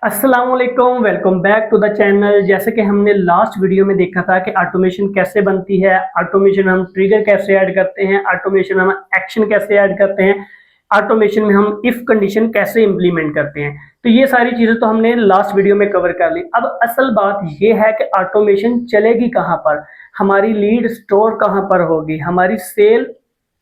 अस्सलाम वालेकुम, welcome back to the channel. जैसे कि हमने लास्ट वीडियो में देखा था कि ऑटोमेशन कैसे बनती है, ऑटोमेशन हम ट्रिगर कैसे ऐड करते हैं, ऑटोमेशन हम एक्शन कैसे ऐड करते हैं, ऑटोमेशन में हम इफ कंडीशन कैसे इंप्लीमेंट करते हैं। तो ये सारी चीजें तो हमने लास्ट वीडियो में कवर कर ली। अब असल बात ये है कि ऑटोमेशन चलेगी कहाँ पर, हमारी लीड स्टोर कहाँ पर होगी, हमारी सेल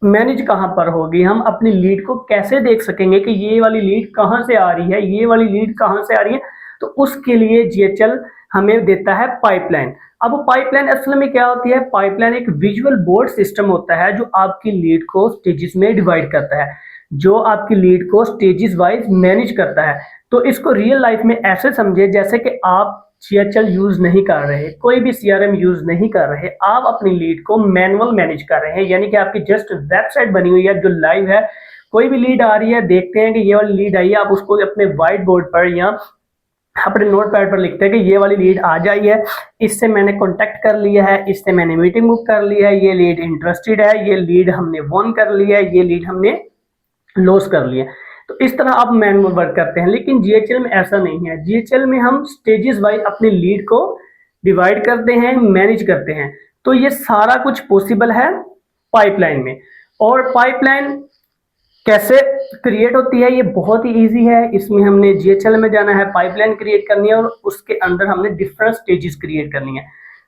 मैनेज कहाँ पर होगी, हम अपनी लीड को कैसे देख सकेंगे कि ये वाली लीड कहाँ से आ रही है, ये वाली लीड कहाँ से आ रही है। तो उसके लिए जीएचएल हमें देता है पाइपलाइन। अब पाइपलाइन असल में क्या होती है? पाइपलाइन एक विजुअल बोर्ड सिस्टम होता है जो आपकी लीड को स्टेजेस में डिवाइड करता है, जो आपकी लीड को स्टेजेस वाइज मैनेज करता है। तो इसको रियल लाइफ में ऐसे समझे जैसे कि आप जीएचएल यूज नहीं कर रहे, कोई भी सीआरएम यूज नहीं कर रहे, आप अपनी लीड को मैनुअल मैनेज कर रहे हैं। यानी कि आपकी जस्ट वेबसाइट बनी हुई है जो लाइव है, कोई भी लीड आ रही है, देखते हैं कि ये वाली लीड आई है, आप उसको अपने व्हाइट बोर्ड पर या अपने नोट पैड पर लिखते हैं कि ये वाली लीड आ जाई है, इससे मैंने कांटेक्ट कर लिया है, इससे मैंने मीटिंग बुक कर ली है, ये लीड इंटरेस्टेड है, ये लीड हमने वन कर लिया है, ये लीड हमने लॉस कर लिया। तो इस तरह आप मैनुअल वर्क करते हैं, लेकिन जीएचएल में ऐसा नहीं है। जीएचएल में हम स्टेजेस वाइज अपनी लीड को डिवाइड करते हैं, मैनेज करते हैं। तो ये सारा कुछ पॉसिबल है पाइपलाइन में। और पाइपलाइन कैसे क्रिएट होती है ये बहुत ही इजी है। इसमें हमने जीएचएल में जाना है, पाइपलाइन क्रिएट करनी है और उसके अंदर हमने डिफरेंट स्टेजेस क्रिएट करनी है।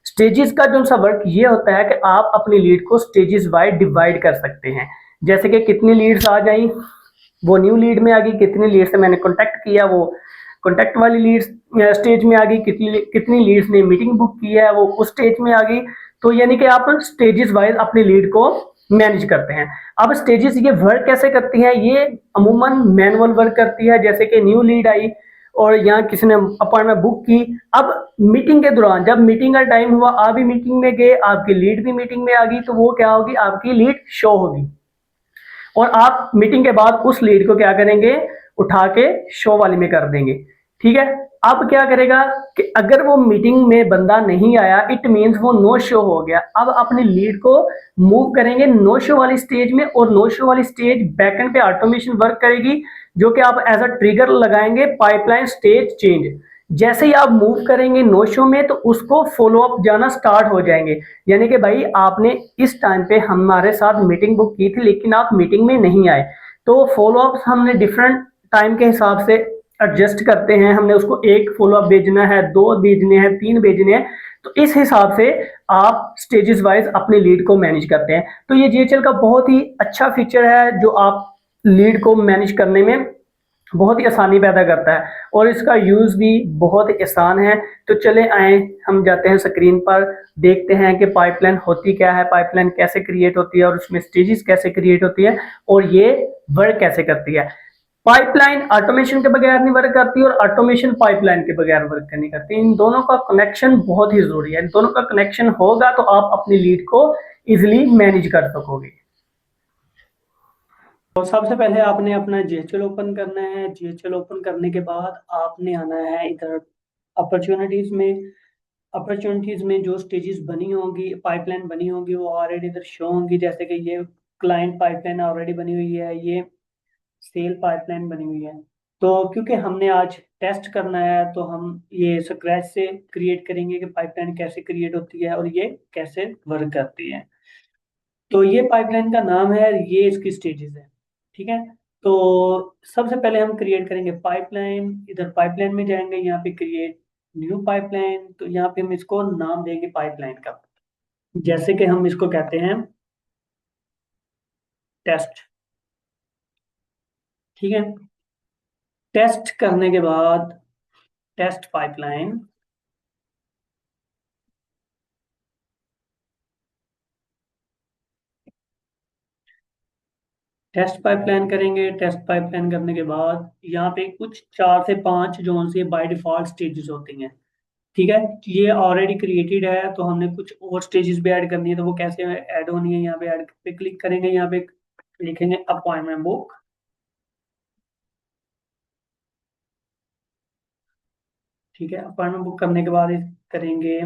स्टेजेस का जो सा वर्क ये होता है कि आप अपनी लीड को स्टेजेस वाइज डिवाइड कर सकते हैं। जैसे कि कितनी लीड्स आ जाई, वो न्यू लीड में आ गई, कितनी लीड से मैंने कॉन्टैक्ट किया वो कॉन्टैक्ट वाली लीड्स स्टेज में आ गई, कितनी कितनी लीड्स ने मीटिंग बुक की है वो उस स्टेज में आ गई। तो यानी कि आप स्टेजेस वाइज अपनी लीड को मैनेज करते हैं। अब स्टेजेस ये वर्क कैसे करती हैं? ये अमूमन मैनुअल वर्क करती है। जैसे कि न्यू लीड आई और यहाँ किसी ने अपॉइंटमेंट बुक की, अब मीटिंग के दौरान जब मीटिंग का टाइम हुआ, आप भी मीटिंग में गए, आपकी लीड भी मीटिंग में आ गई, तो वो क्या होगी? आपकी लीड शो होगी और आप मीटिंग के बाद उस लीड को क्या करेंगे? उठा के शो वाली में कर देंगे। ठीक है। अब क्या करेगा कि अगर वो मीटिंग में बंदा नहीं आया, इट मींस वो नो शो हो गया। अब अपनी लीड को मूव करेंगे नो शो वाली स्टेज में, और नो शो वाली स्टेज बैकएंड पे ऑटोमेशन वर्क करेगी, जो कि आप एज अ ट्रिगर लगाएंगे पाइपलाइन स्टेज चेंज। जैसे ही आप मूव करेंगे नो शो में, तो उसको फॉलो अप जाना स्टार्ट हो जाएंगे। यानी कि भाई आपने इस टाइम पे हमारे साथ मीटिंग बुक की थी लेकिन आप मीटिंग में नहीं आए, तो फॉलो अप हमने डिफरेंट टाइम के हिसाब से एडजस्ट करते हैं। हमने उसको एक फॉलो अप भेजना है, दो भेजने हैं, तीन भेजने हैं। तो इस हिसाब से आप स्टेजेस वाइज अपनी लीड को मैनेज करते हैं। तो ये जीएचएल का बहुत ही अच्छा फीचर है जो आप लीड को मैनेज करने में बहुत ही आसानी पैदा करता है और इसका यूज भी बहुत ही आसान है। तो चले आए, हम जाते हैं स्क्रीन पर, देखते हैं कि पाइपलाइन होती क्या है, पाइपलाइन कैसे क्रिएट होती है और उसमें स्टेजेस कैसे क्रिएट होती है और ये वर्क कैसे करती है। पाइपलाइन ऑटोमेशन के बगैर नहीं वर्क करती और ऑटोमेशन पाइपलाइन के बगैर वर्क नहीं करती। इन दोनों का कनेक्शन बहुत ही जरूरी है। इन दोनों का कनेक्शन होगा तो आप अपनी लीड को इजिली मैनेज कर सकोगे। तो सबसे पहले आपने अपना जीएचएल ओपन करना है। जीएचएल ओपन करने के बाद आपने आना है इधर अपॉर्चुनिटीज में। अपॉर्चुनिटीज में जो स्टेजेस बनी होंगी, पाइपलाइन बनी होंगी, वो ऑलरेडी इधर शो होंगी। जैसे कि ये क्लाइंट पाइपलाइन ऑलरेडी बनी हुई है, ये सेल पाइपलाइन बनी हुई है। तो क्योंकि हमने आज टेस्ट करना है तो हम ये स्क्रैच से क्रिएट करेंगे कि पाइपलाइन कैसे क्रिएट होती है और ये कैसे वर्क करती है। तो ये पाइपलाइन का नाम है, ये इसकी स्टेजेस है। ठीक है। तो सबसे पहले हम क्रिएट करेंगे पाइपलाइन। इधर पाइपलाइन में जाएंगे, यहाँ पे क्रिएट न्यू पाइपलाइन। तो यहाँ पे हम इसको नाम देंगे पाइपलाइन का, जैसे कि हम इसको कहते हैं टेस्ट। ठीक है। टेस्ट करने के बाद टेस्ट पाइपलाइन, टेस्ट पाइपलाइन करेंगे। टेस्ट पाइपलाइन करने के बाद यहाँ पे कुछ 4 से 5 जोन से बाय डिफॉल्ट स्टेजेस होती हैं। ठीक है। ये ऑलरेडी क्रिएटेड है तो हमने कुछ और स्टेजेस भी ऐड करनी है। तो वो कैसे ऐड होनी है, यहाँ पे ऐड पे क्लिक करेंगे, यहाँ पे लिखेंगे अपॉइंटमेंट बुक। ठीक है। अपॉइंटमेंट बुक करने के बाद करेंगे,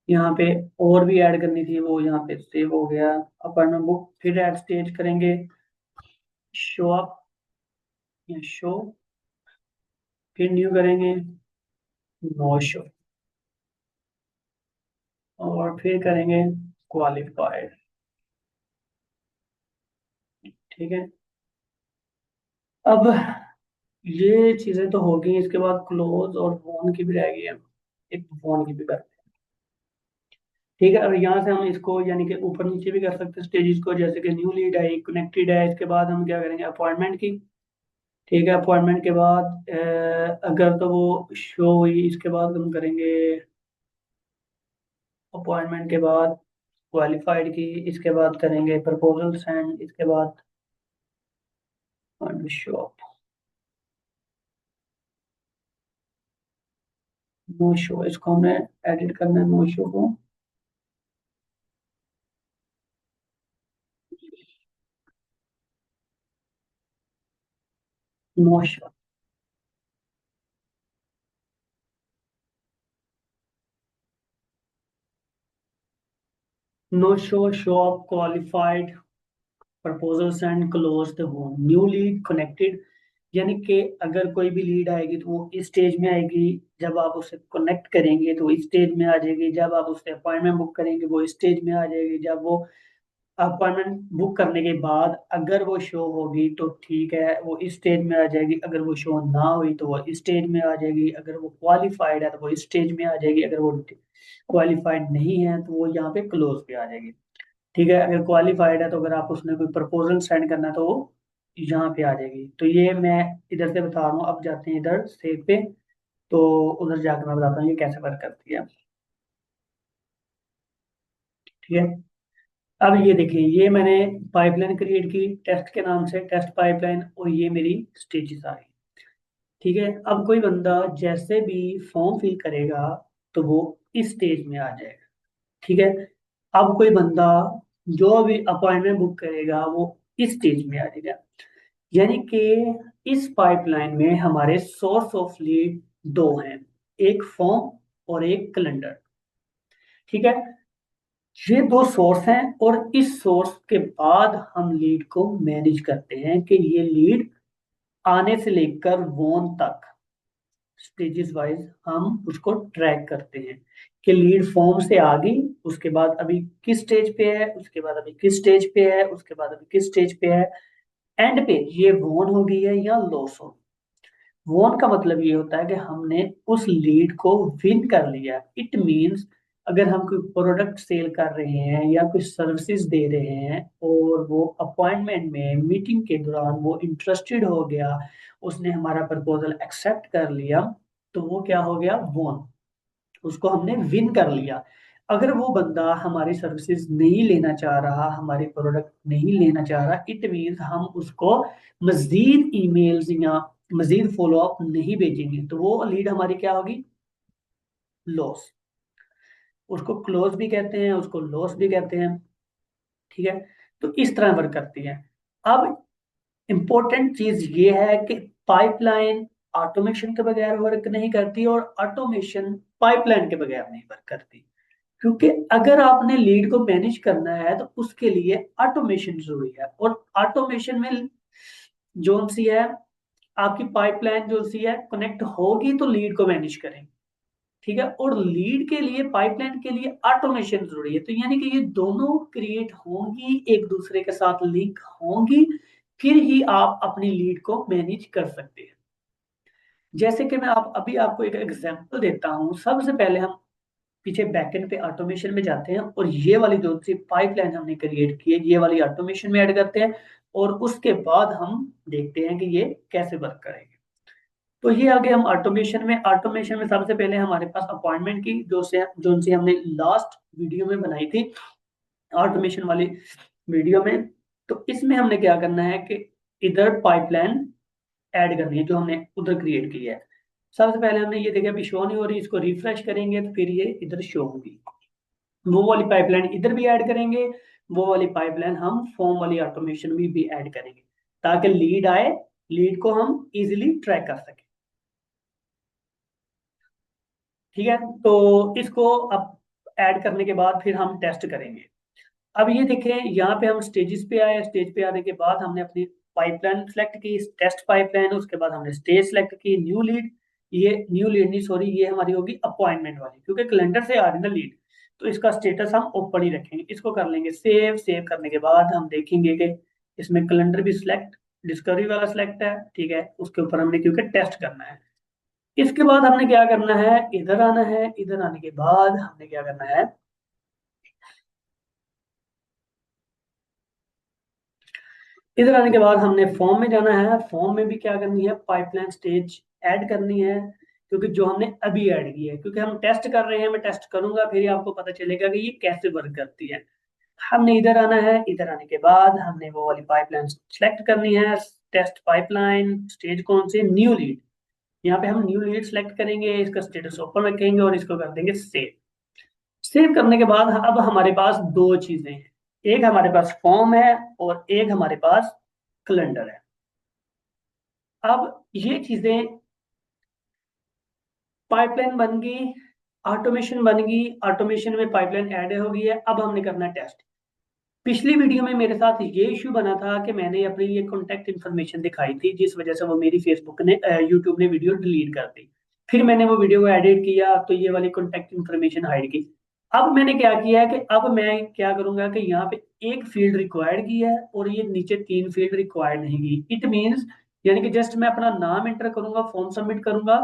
यहाँ पे और भी ऐड करनी थी, वो यहाँ पे सेव हो गया अपॉइंटमेंट बुक। फिर ऐड स्टेज करेंगे, शो अप या शो। फिर न्यू करेंगे, नो शो, और फिर करेंगे क्वालिफाइड। ठीक है, अब ये चीजें तो हो गई, इसके बाद क्लोज और फोन की भी रह गई है, एक फोन की भी कर। ठीक है, और यहाँ से हम इसको यानी कि ऊपर नीचे भी कर सकते हैं स्टेजेस को, जैसे कि न्यू लीड है, कनेक्टेड है, इसके बाद हम क्या करेंगे अपॉइंटमेंट की। ठीक है, अपॉइंटमेंट के बाद अगर तो वो शो हुई, इसके बाद हम करेंगे अपॉइंटमेंट के बाद क्वालिफाइड की, इसके बाद करेंगे प्रपोजल सेंड, इसके बाद शो, नो शो, इसको हमें एडिट करना है, नो शो को। No show, no show, show of qualified, proposal send, close the home, new lead connected. यानी कि अगर कोई भी लीड आएगी तो वो इस स्टेज में आएगी, जब आप उसे कनेक्ट करेंगे तो इस स्टेज में आ जाएगी, जब आप उससे अपॉइंटमेंट बुक करेंगे वो इस स्टेज में आ जाएगी, जब वो अपॉइंटमेंट बुक करने के बाद अगर वो शो होगी तो ठीक है वो इस स्टेज में आ जाएगी, अगर वो शो ना हुई तो वो इस स्टेज में आ जाएगी, अगर वो क्वालिफाइड है तो वो इस स्टेज में आ जाएगी, अगर वो क्वालिफाइड नहीं है तो वो यहाँ पे क्लोज पे आ जाएगी। ठीक है, अगर क्वालिफाइड है तो अगर आप उसने कोई प्रपोजल सेंड करना है तो वो यहाँ पे आ जाएगी। तो ये मैं इधर से बता रहा हूँ, अब जाते हैं इधर सेव पे, तो उधर जाकर मैं बताता हूँ ये कैसे वर्क करती है। ठीक है, अब ये देखिए, ये मैंने पाइपलाइन क्रिएट की टेस्ट के नाम से, टेस्ट पाइपलाइन, और ये मेरी स्टेजेस आ गई। ठीक है, अब कोई बंदा जैसे भी फॉर्म फिल करेगा तो वो इस स्टेज में आ जाएगा। ठीक है, अब कोई बंदा जो भी अपॉइंटमेंट बुक करेगा वो इस स्टेज में आ जाएगा। यानी कि इस पाइपलाइन में हमारे सोर्स ऑफ लीड दो हैं, एक फॉर्म और एक कैलेंडर। ठीक है, ये दो सोर्स हैं, और इस सोर्स के बाद हम लीड को मैनेज करते हैं कि ये लीड आने से लेकर वोन तक स्टेजेस वाइज हम उसको ट्रैक करते हैं कि लीड फॉर्म से आ गई, उसके बाद अभी किस स्टेज पे है, उसके बाद अभी किस स्टेज पे है, उसके बाद अभी किस स्टेज पे है, एंड पे ये वोन हो गई है या लॉस हो। वॉन का मतलब ये होता है कि हमने उस लीड को विन कर लिया। इट मींस अगर हम कोई प्रोडक्ट सेल कर रहे हैं या कोई सर्विसेज दे रहे हैं और वो अपॉइंटमेंट में मीटिंग के दौरान वो इंटरेस्टेड हो गया, उसने हमारा प्रपोजल एक्सेप्ट कर लिया, तो वो क्या हो गया, वॉन, उसको हमने विन कर लिया। अगर वो बंदा हमारी सर्विसेज नहीं लेना चाह रहा, हमारे प्रोडक्ट नहीं लेना चाह रहा, इट मीन्स हम उसको मजीद ईमेल्स या मजीद फॉलो अप नहीं भेजेंगे, तो वो लीड हमारी क्या होगी, लॉस। उसको क्लोज भी कहते हैं, उसको लॉस भी कहते हैं। ठीक है, तो इस तरह वर्क करती है। अब इंपॉर्टेंट चीज ये है कि पाइपलाइन ऑटोमेशन के बगैर वर्क नहीं करती, और ऑटोमेशन पाइपलाइन के बगैर नहीं वर्क करती। क्योंकि अगर आपने लीड को मैनेज करना है तो उसके लिए ऑटोमेशन जरूरी है, और ऑटोमेशन में जो सी है, आपकी पाइपलाइन जो सी है कनेक्ट होगी तो लीड को मैनेज करेंगे। ठीक है, और लीड के लिए पाइपलाइन के लिए ऑटोमेशन जरूरी है, तो यानी कि ये दोनों क्रिएट होंगी, एक दूसरे के साथ लिंक होंगी, फिर ही आप अपनी लीड को मैनेज कर सकते हैं। जैसे कि मैं आप अभी आपको एक एग्जांपल देता हूं, सबसे पहले हम पीछे बैकएंड पे ऑटोमेशन में जाते हैं, और ये वाली जो सी पाइपलाइन हमने क्रिएट की है ये वाली ऑटोमेशन में ऐड करते हैं, और उसके बाद हम देखते हैं कि ये कैसे वर्क करेंगे। तो ये आगे हम ऑटोमेशन में, ऑटोमेशन में सबसे पहले हमारे पास अपॉइंटमेंट की जो सी हमने लास्ट वीडियो में बनाई थी, ऑटोमेशन वाली वीडियो में। तो इसमें हमने क्या करना है कि इधर पाइपलाइन ऐड करनी है जो हमने उधर क्रिएट की है। सबसे पहले हमने ये देखा अभी शो नहीं हो रही, इसको रिफ्रेश करेंगे तो फिर ये इधर शो होगी। वो वाली पाइपलाइन इधर भी ऐड करेंगे, वो वाली पाइपलाइन हम फॉर्म वाली ऑटोमेशन में भी ऐड करेंगे, ताकि लीड आए, लीड को हम इजीली ट्रैक कर सकें। ठीक है, तो इसको अब ऐड करने के बाद फिर हम टेस्ट करेंगे। अब ये देखें, यहाँ पे हम स्टेजेस पे आए, स्टेज पे आने के बाद हमने अपनी पाइपलाइन सेलेक्ट की, टेस्ट पाइपलाइन, उसके बाद हमने स्टेज सेलेक्ट की, न्यू लीड, ये न्यू लीड नहीं, सॉरी, ये हमारी होगी अपॉइंटमेंट वाली, क्योंकि कैलेंडर से आ रही है ना लीड, तो इसका स्टेटस हम ओपन ही रखेंगे। इसको कर लेंगे सेव। सेव करने के बाद हम देखेंगे कि इसमें कैलेंडर भी सिलेक्ट, डिस्कवरी वाला सिलेक्ट है, ठीक है, उसके ऊपर हमने क्योंकि टेस्ट करना है। इसके बाद हमने क्या करना है, इधर आना है। इधर आने के बाद हमने क्या करना है, इधर आने के बाद हमने फॉर्म में जाना है। फॉर्म में भी क्या करनी है, पाइपलाइन स्टेज ऐड करनी है, क्योंकि जो हमने अभी ऐड की है, क्योंकि हम टेस्ट कर रहे हैं, मैं टेस्ट करूंगा फिर ही आपको पता चलेगा कि ये कैसे वर्क करती है। हमने इधर आना है। इधर आने के बाद हमने वो वाली पाइपलाइन सेलेक्ट करनी है, टेस्ट पाइपलाइन स्टेज कौन से, न्यू लीड। यहाँ पे हम न्यू लीड सेलेक्ट करेंगे, इसका स्टेटस ओपन रखेंगे और इसको कर देंगे सेव। सेव करने के बाद अब हमारे पास दो चीजें हैं, एक हमारे पास फॉर्म है और एक हमारे पास कैलेंडर है। अब ये चीजें, पाइपलाइन बन गई, ऑटोमेशन बन गई, ऑटोमेशन में पाइपलाइन ऐड हो गई है। अब हमने करना है टेस्ट। पिछली वीडियो में मेरे साथ ये इश्यू बना था कि मैंने अपनी ये कॉन्टैक्ट इन्फॉर्मेशन दिखाई थी, जिस वजह से वो मेरी फेसबुक ने यूट्यूब ने वीडियो डिलीट कर दी। फिर मैंने वो वीडियो को एडिट किया तो ये वाली कॉन्टैक्ट इन्फॉर्मेशन हाइड की। अब मैंने क्या किया है कि अब मैं क्या करूंगा कि यहाँ पे एक फील्ड रिक्वायर्ड की है और ये नीचे तीन फील्ड रिक्वायर्ड नहीं की। इट मीन्स यानी कि जस्ट मैं अपना नाम एंटर करूंगा, फॉर्म सबमिट करूंगा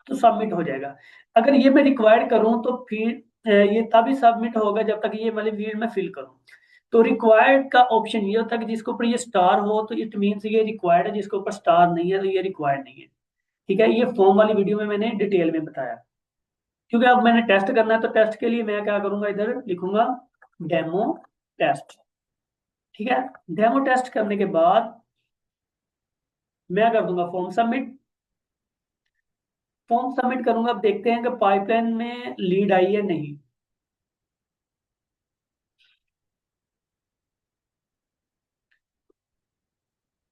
तो सबमिट हो जाएगा। अगर ये मैं रिक्वायर्ड करूं तो फिर ये तभी सबमिट होगा जब तक ये वाली फील्ड में फिल करूं। तो रिक्वायर्ड का ऑप्शन ये होता है कि जिसके ऊपर ये स्टार हो तो इट मीन्स ये रिक्वायर्ड है, जिसके ऊपर स्टार नहीं है तो ये रिक्वायर्ड नहीं है। ठीक है, ये फॉर्म वाली वीडियो में मैंने डिटेल में बताया। क्योंकि अब मैंने टेस्ट करना है तो टेस्ट के लिए मैं क्या करूंगा, इधर लिखूंगा डेमो टेस्ट। ठीक है, डेमो टेस्ट करने के बाद मैं कर दूंगा फॉर्म सबमिट। फॉर्म सबमिट करूंगा, अब देखते हैं कि पाइपलाइन में लीड आई है नहीं।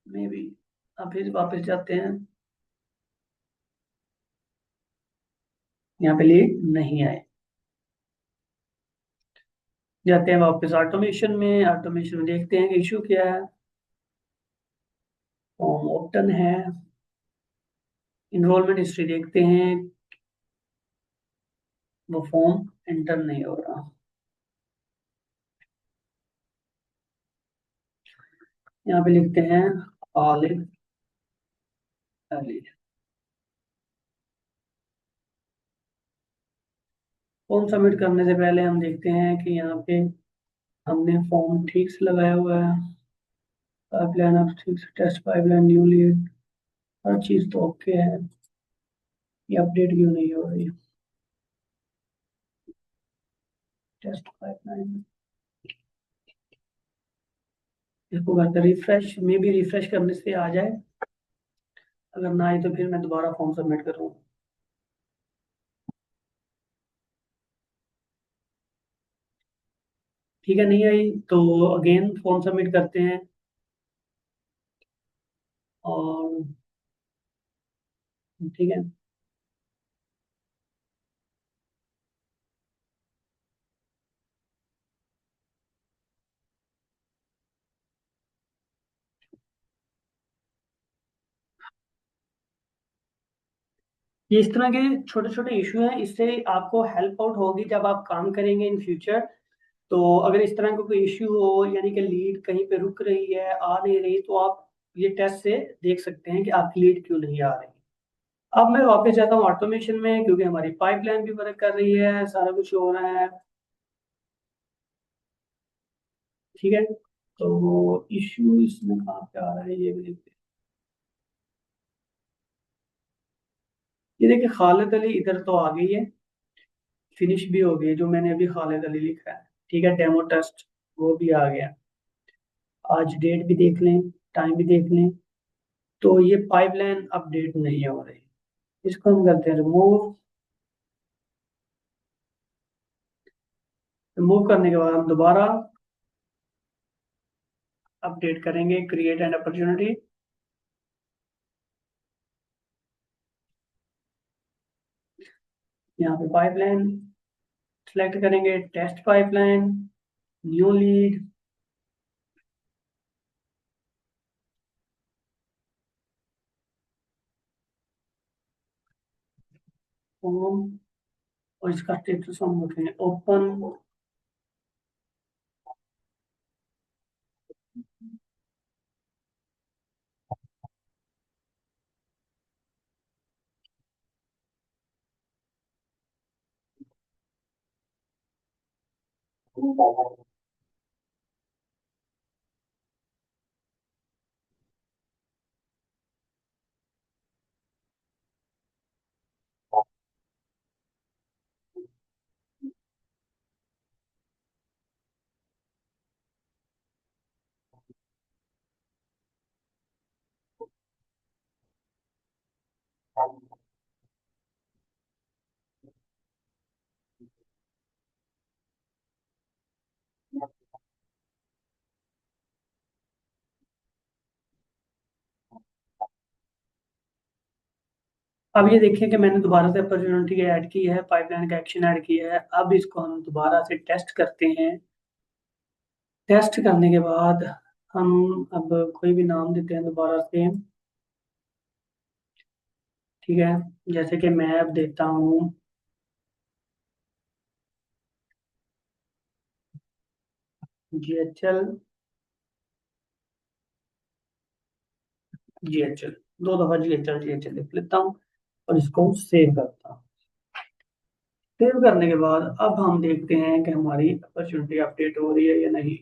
मे बी, अब फिर वापस जाते हैं, यहाँ पे लीड नहीं आए। जाते हैं वापस ऑटोमेशन में। ऑटोमेशन में देखते हैं कि इशू क्या है। फॉर्म ओपन है, इनरोलमेंट हिस्ट्री देखते हैं, वो फॉर्म एंटर नहीं हो रहा। यहाँ पे लिखते हैं ऑलिव एलिज। फॉर्म सबमिट करने से पहले हम देखते हैं कि यहाँ पे हमने फॉर्म ठीक से लगाया हुआ है। पाइपलाइन ऑफ ठीक से, टेस्ट पाइपलाइन, न्यू लीड, हर चीज तो ओके है। ये अपडेट क्यों नहीं हो रही, टेस्ट पाइपलाइन। इसको करते रिफ्रेश, मे भी रिफ्रेश करने से आ जाए, अगर ना आए तो फिर मैं दोबारा फॉर्म सबमिट करूँगा। ठीक है, नहीं आई तो अगेन फॉर्म सबमिट करते हैं। और ठीक है, ये इस तरह के छोटे छोटे इशू हैं, इससे आपको हेल्प आउट होगी जब आप काम करेंगे इन फ्यूचर। तो अगर इस तरह का कोई इश्यू हो, यानी कि लीड कहीं पे रुक रही है, आ नहीं रही, तो आप ये टेस्ट से देख सकते हैं कि आपकी लीड क्यों नहीं आ रही। अब मैं वापस जाता हूँ ऑटोमेशन में, क्योंकि हमारी पाइपलाइन भी वर्क कर रही है, सारा कुछ हो रहा है। ठीक है, तो इश्यू इसमें कहाँ पे आ रहा है ये भी देखते हैं। ये देखिए खालिद अली इधर तो आ गई है, फिनिश भी हो गई जो मैंने अभी खालिद अली लिखा है। ठीक है, डेमो टेस्ट वो भी आ गया। आज डेट भी देख लें, टाइम भी देख लें। तो ये पाइपलाइन अपडेट नहीं हो रही, इसको हम करते हैं रिमूव। रिमूव करने के बाद हम दोबारा अपडेट करेंगे, क्रिएट एंड अपॉर्चुनिटी। यहाँ पे पाइपलाइन सेलेक्ट करेंगे, test pipeline, new lead. Form, और इसका स्टेटस हम रखेंगे ओपन। अब ये देखिए कि मैंने दोबारा से अपॉर्चुनिटी ऐड की है, पाइपलाइन का एक्शन ऐड किया है। अब इसको हम दोबारा से टेस्ट करते हैं। टेस्ट करने के बाद हम अब कोई भी नाम देते हैं दोबारा से। ठीक है, जैसे कि मैं अब देता हूँ GHL, GHL, दो दफा GHL GHL लिख लेता हूँ और इसको सेव करता हूँ। सेव करने के बाद अब हम देखते हैं कि हमारी अपॉर्चुनिटी अपडेट हो रही है या नहीं।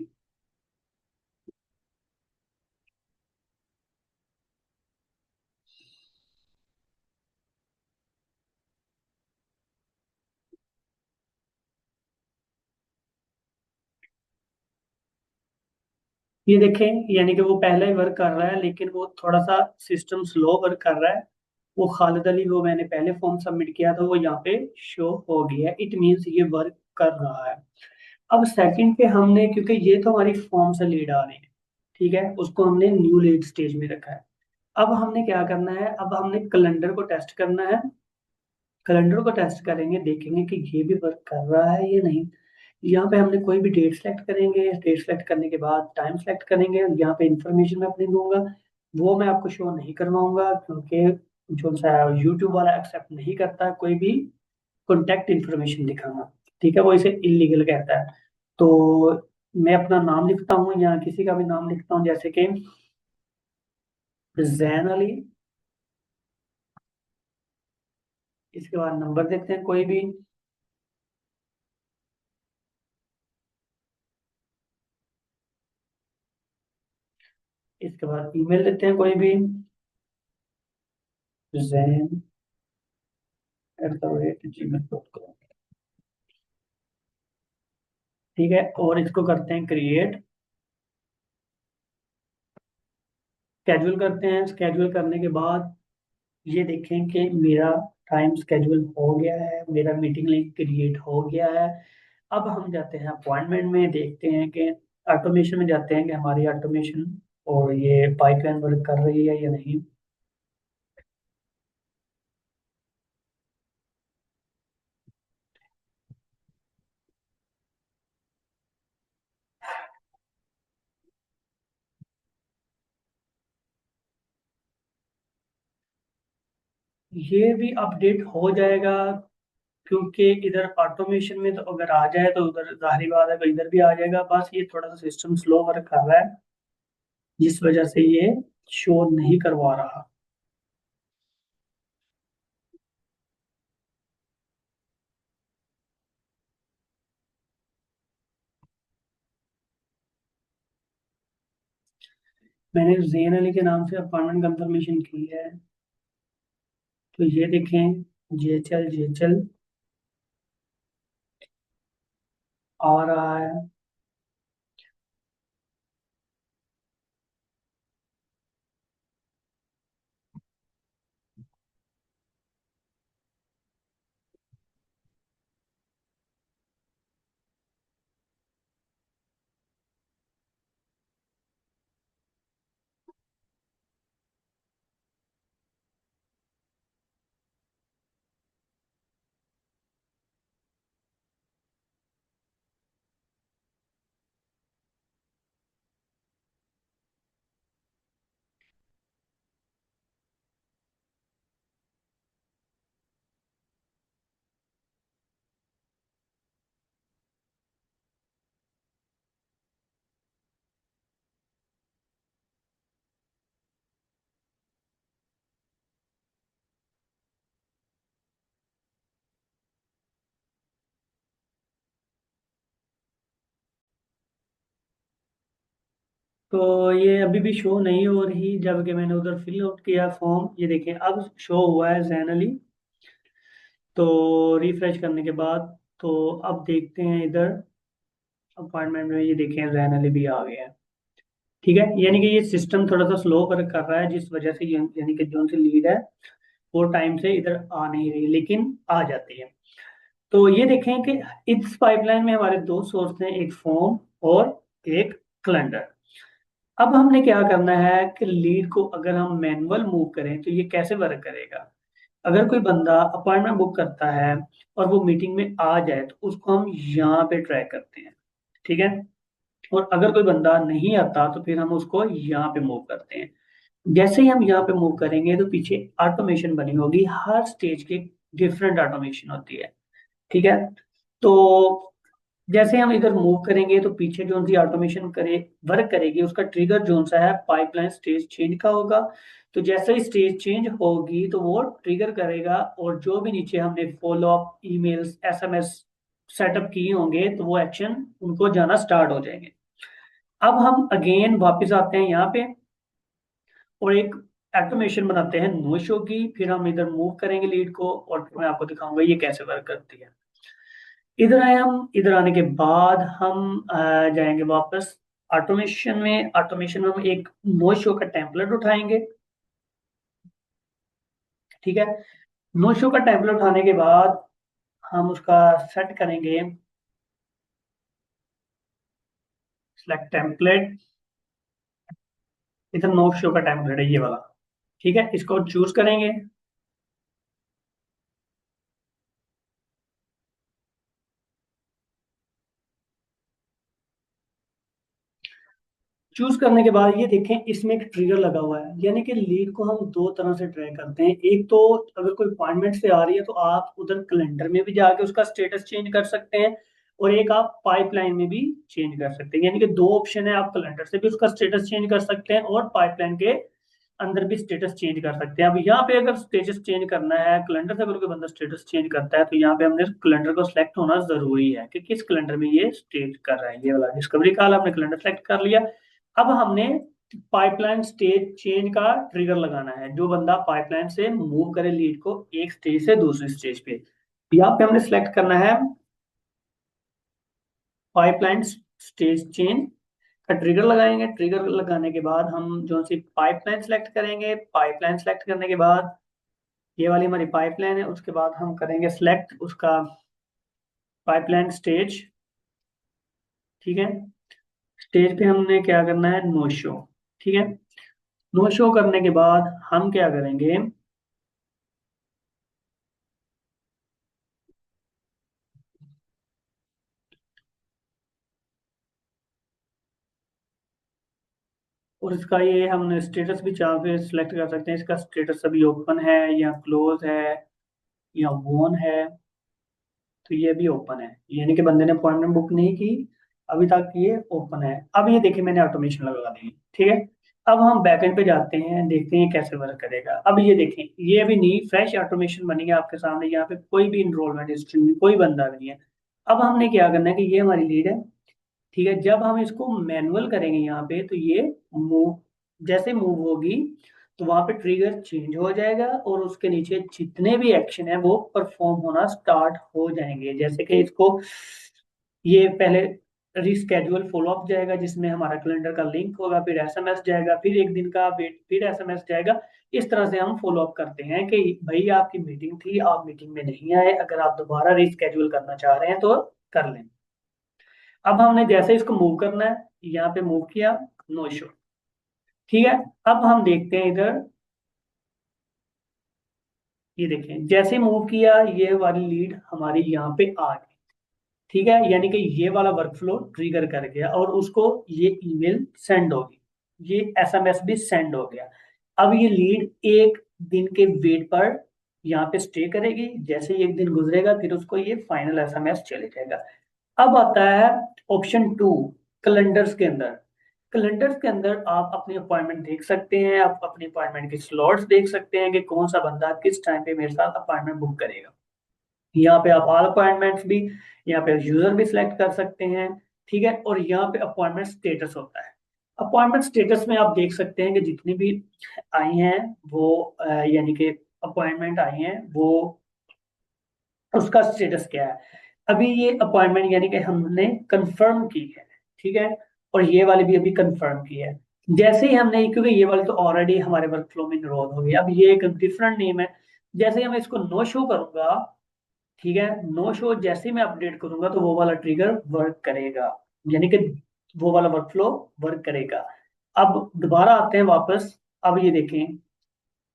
ये देखें, यानी कि वो पहले ही वर्क कर रहा है, लेकिन वो थोड़ा सा सिस्टम स्लो वर्क कर रहा है। वो खालिद अली, वो मैंने पहले फॉर्म सबमिट किया था, वो यहाँ पे शो हो गया है। इट मीन्स ये वर्क कर रहा है। अब सेकंड पे हमने, क्योंकि ये तो हमारी फॉर्म से लीड आ रही है, ठीक है, उसको हमने न्यू लीड स्टेज में रखा है। अब हमने क्या करना है, अब हमने कैलेंडर को टेस्ट करना है। कैलेंडर को टेस्ट करेंगे, देखेंगे कि ये भी वर्क कर रहा है या नहीं। यहाँ पे हमने कोई भी डेट सेलेक्ट करेंगे, डेट सेलेक्ट करने के बाद टाइम सेलेक्ट करेंगे, और यहाँ पे इंफॉर्मेशन मैं अपनी दूंगा। वो मैं आपको शो नहीं करवाऊंगा, क्योंकि जो सा यूट्यूब वाला एक्सेप्ट नहीं करता कोई भी कॉन्टैक्ट इंफॉर्मेशन दिखाना। ठीक है, वो इसे इलीगल कहता है। तो मैं अपना नाम लिखता हूँ या किसी का भी नाम लिखता हूँ, जैसे कि जैन अली। इसके बाद नंबर देते हैं कोई भी। इसके बाद ईमेल देते हैं कोई भी, zain@gmail.com। ठीक है, और इसको करते हैं क्रिएट। स्केड्यूल करते हैं। स्केड्यूल करने के बाद ये देखें कि मेरा टाइम स्केड्यूल हो गया है, मेरा मीटिंग लिंक क्रिएट हो गया है। अब हम जाते हैं अपॉइंटमेंट में, देखते हैं कि ऑटोमेशन में जाते हैं कि हमारी ऑटोमेशन और ये पाइपलाइन वर्क कर रही है या नहीं। ये भी अपडेट हो जाएगा, क्योंकि इधर ऑटोमेशन में तो अगर आ जाए तो उधर जाहिर बात है तो इधर भी आ जाएगा। बस ये थोड़ा सा सिस्टम स्लो वर्क कर रहा है, जिस वजह से ये शो नहीं करवा रहा। मैंने जैन अली के नाम से अपॉइंटमेंट कंफर्मेशन की है, तो ये देखें GHL GHL आ रहा है। तो ये अभी भी शो नहीं हो रही, जबकि मैंने उधर फिल आउट किया फॉर्म। ये देखें अब शो हुआ है जैनली। तो रिफ्रेश करने के बाद तो अब देखते हैं इधर अपॉइंटमेंट में, ये देखें जैनली भी आ गया है। ठीक है, यानी कि ये सिस्टम थोड़ा सा स्लो कर रहा है, जिस वजह से यानी कि जो सी लीड है वो टाइम से इधर आ नहीं रही, लेकिन आ जाती है। तो ये देखें कि इस पाइपलाइन में हमारे दो सोर्स हैं, एक फॉर्म और एक कैलेंडर। अब हमने क्या करना है कि लीड को अगर हम मैनुअल मूव करें तो ये कैसे वर्क करेगा। अगर कोई बंदा अपॉइंटमेंट बुक करता है और वो मीटिंग में आ जाए तो उसको हम यहाँ पे ट्रैक करते हैं। ठीक है, और अगर कोई बंदा नहीं आता तो फिर हम उसको यहाँ पे मूव करते हैं। जैसे ही हम यहाँ पे मूव करेंगे तो पीछे ऑटोमेशन बनी होगी, हर स्टेज की डिफरेंट ऑटोमेशन होती है। ठीक है, तो जैसे हम इधर मूव करेंगे तो पीछे जो सी ऑटोमेशन करे वर्क करेगी, उसका ट्रिगर जो सा है पाइपलाइन स्टेज चेंज का होगा। तो जैसे ही स्टेज चेंज होगी तो वो ट्रिगर करेगा, और जो भी नीचे हमने follow up emails SMS setup किए होंगे तो वो एक्शन उनको जाना स्टार्ट हो जाएंगे। अब हम अगेन वापस आते हैं यहाँ पे और एक ऑटोमेशन बनाते हैं नो शो की। फिर हम इधर मूव करेंगे लीड को, और मैं आपको दिखाऊंगा ये कैसे वर्क करती है। इधर आए हम, इधर आने के बाद हम जाएंगे वापस ऑटोमेशन में। ऑटोमेशन में हम एक नो शो का टेम्पलेट उठाएंगे। ठीक है, नो शो का टेम्पलेट उठाने के बाद हम उसका सेट करेंगे, सिलेक्ट टेम्पलेट। इधर नो शो का टेम्पलेट है ये वाला। ठीक है, इसको चूज करेंगे। चूज करने के बाद ये देखें इसमें एक ट्रिगर लगा हुआ है, यानी कि लीड को हम दो तरह से ट्रैक करते हैं। एक तो अगर कोई अपॉइंटमेंट से आ रही है तो आप उधर कैलेंडर में भी जाके उसका स्टेटस चेंज कर सकते हैं, और एक आप पाइपलाइन में भी चेंज कर सकते हैं। यानी कि दो ऑप्शन है, आप कैलेंडर से भी उसका स्टेटस चेंज कर सकते हैं और पाइपलाइन के अंदर भी स्टेटस चेंज कर सकते हैं। अब यहाँ पे अगर स्टेटस चेंज करना है कैलेंडर से, अगर कोई बंदा स्टेटस चेंज करता है तो यहाँ पे हमने कैलेंडर को सिलेक्ट होना जरूरी है कि किस कैलेंडर में ये स्टेट कर रहा है। ये वाला डिस्कवरी कॉल आपने कैलेंडर सेलेक्ट कर लिया। अब हमने पाइपलाइन स्टेज चेंज का ट्रिगर लगाना है, जो बंदा पाइपलाइन से मूव करे लीड को एक स्टेज से दूसरी स्टेज पे। यहाँ पे हमने सेलेक्ट करना है पाइपलाइन स्टेज चेंज का ट्रिगर लगाएंगे। ट्रिगर लगाने के बाद हम जो सी पाइपलाइन सेलेक्ट करेंगे, पाइपलाइन सेलेक्ट करने के बाद ये वाली हमारी पाइपलाइन है, उसके बाद हम करेंगे सेलेक्ट उसका पाइपलाइन स्टेज। ठीक है, स्टेज पे हमने क्या करना है, नो शो। ठीक है, नो शो करने के बाद हम क्या करेंगे, और इसका ये हमने स्टेटस भी चाह पे सिलेक्ट कर सकते हैं। इसका स्टेटस अभी ओपन है या क्लोज है या वॉन है, तो ये भी ओपन है, यानी कि बंदे ने अपॉइंटमेंट बुक नहीं की अभी तक, ये ओपन है। अब ये देखिए मैंने ऑटोमेशन लगा दी। ठीक है, अब हम बैकएंड पे जाते हैं, देखते हैं कैसे वर्क करेगा। अब ये देखें ये अभी नहीं, फ्रेश ऑटोमेशन बनी है आपके सामने, यहाँ पे कोई भी इनरोलमेंट हिस्ट्री में कोई बंदा भी नहीं है। अब हमने क्या करना है कि ये हमारी लीड है। ठीक है, जब हम इसको मैनुअल करेंगे यहाँ पे तो ये मूव, जैसे मूव होगी तो वहां पे ट्रिगर चेंज हो जाएगा और उसके नीचे जितने भी एक्शन है वो परफॉर्म होना स्टार्ट हो जाएंगे। जैसे कि इसको ये पहले रिस्केड्यूल फॉलो अप जाएगा जिसमें हमारा कैलेंडर का लिंक होगा, फिर एसएमएस जाएगा, फिर एक दिन का वेट, फिर एसएमएस जाएगा। इस तरह से हम फॉलो अप करते हैं कि भाई आपकी मीटिंग थी, आप मीटिंग में नहीं आए, अगर आप दोबारा रिस्केड्यूल करना चाह रहे हैं तो कर लें। अब हमने जैसे इसको मूव करना है, यहाँ पे मूव किया, नो शो। ठीक है, अब हम देखते हैं इधर, ये देखें जैसे मूव किया ये वाली लीड हमारी यहाँ पे आ गई। ठीक है, यानी कि ये वाला वर्कफ्लो ट्रिगर कर गया और उसको ये ईमेल सेंड होगी, ये एसएमएस भी सेंड हो गया। अब ये लीड एक दिन के वेट पर यहाँ पे स्टे करेगी, जैसे ही एक दिन गुजरेगा फिर उसको ये फाइनल एसएमएस चले जाएगा। अब आता है ऑप्शन टू, कैलेंडर्स के अंदर। कैलेंडर्स के अंदर आप अपनी अपॉइंटमेंट देख सकते हैं, आप अपनी अपॉइंटमेंट के स्लॉट्स देख सकते हैं कि कौन सा बंदा किस टाइम पे मेरे साथ अपॉइंटमेंट बुक करेगा। यहाँ पे आप ऑल अपॉइंटमेंट्स भी, यहाँ पे यूजर भी सिलेक्ट कर सकते हैं। ठीक है, और यहाँ पे अपॉइंटमेंट स्टेटस होता है। अपॉइंटमेंट स्टेटस में आप देख सकते हैं कि जितनी भी आई हैं वो यानी कि अपॉइंटमेंट आई हैं वो उसका स्टेटस क्या है। अभी ये अपॉइंटमेंट यानी कि हमने कंफर्म की है, ठीक है, और ये वाली भी अभी कंफर्म की है। जैसे ही हमने, क्योंकि ये वाली तो ऑलरेडी हमारे वर्क फ्लो में इनरोल हो गई, अब ये एक डिफरेंट नेम है। जैसे ही मैं इसको नो शो करूंगा, ठीक है, नो शो जैसे ही मैं अपडेट करूंगा तो वो वाला ट्रिगर वर्क करेगा, यानी कि वो वाला वर्क फ्लो वर्क करेगा। अब दोबारा आते हैं वापस। अब ये देखें,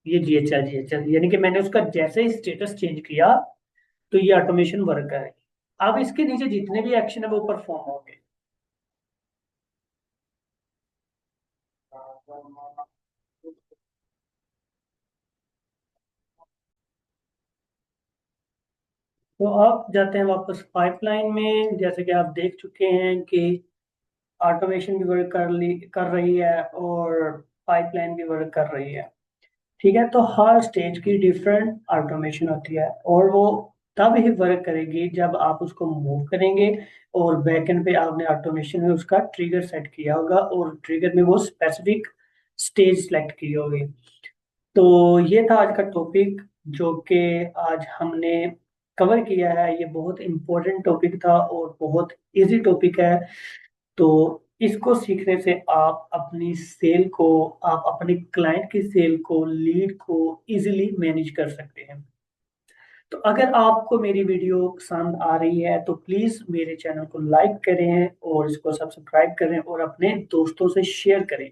ये जीएचएल यानी कि मैंने उसका जैसे ही स्टेटस चेंज किया तो ये ऑटोमेशन वर्क करेगी। अब इसके नीचे जितने भी एक्शन है वो परफॉर्म होंगे। तो अब जाते हैं वापस पाइपलाइन में। जैसे कि आप देख चुके हैं कि ऑटोमेशन भी वर्क कर रही है और पाइपलाइन भी वर्क कर रही है, ठीक है। तो हर स्टेज की डिफरेंट ऑटोमेशन होती है और वो तब ही वर्क करेगी जब आप उसको मूव करेंगे और बैकएंड पे आपने ऑटोमेशन में उसका ट्रिगर सेट किया होगा और ट्रिगर में वो स्पेसिफिक स्टेज सेलेक्ट की होगी। तो ये था आज का टॉपिक जो कि आज हमने कवर किया है। ये बहुत इम्पोर्टेंट टॉपिक था और बहुत इजी टॉपिक है। तो इसको सीखने से आप अपनी सेल को, आप अपने क्लाइंट की सेल को, लीड को इजीली मैनेज कर सकते हैं। तो अगर आपको मेरी वीडियो पसंद आ रही है तो प्लीज मेरे चैनल को लाइक करें और इसको सब्सक्राइब करें और अपने दोस्तों से शेयर करें,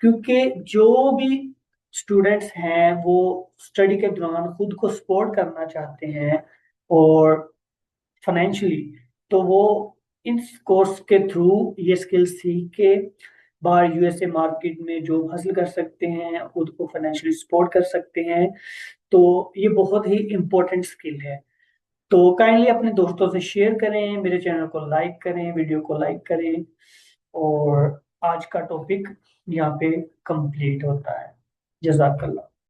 क्योंकि जो भी स्टूडेंट्स हैं वो स्टडी के दौरान खुद को सपोर्ट करना चाहते हैं और फाइनेंशियली, तो वो इन कोर्स के थ्रू ये स्किल सीख के बाहर यूएसए मार्केट में जॉब हासिल कर सकते हैं, खुद को फाइनेंशियली सपोर्ट कर सकते हैं। तो ये बहुत ही इम्पोर्टेंट स्किल है। तो काइंडली अपने दोस्तों से शेयर करें, मेरे चैनल को लाइक करें, वीडियो को लाइक करें। और आज का टॉपिक यहाँ पे कंप्लीट होता है। जज़ाकल्लाह।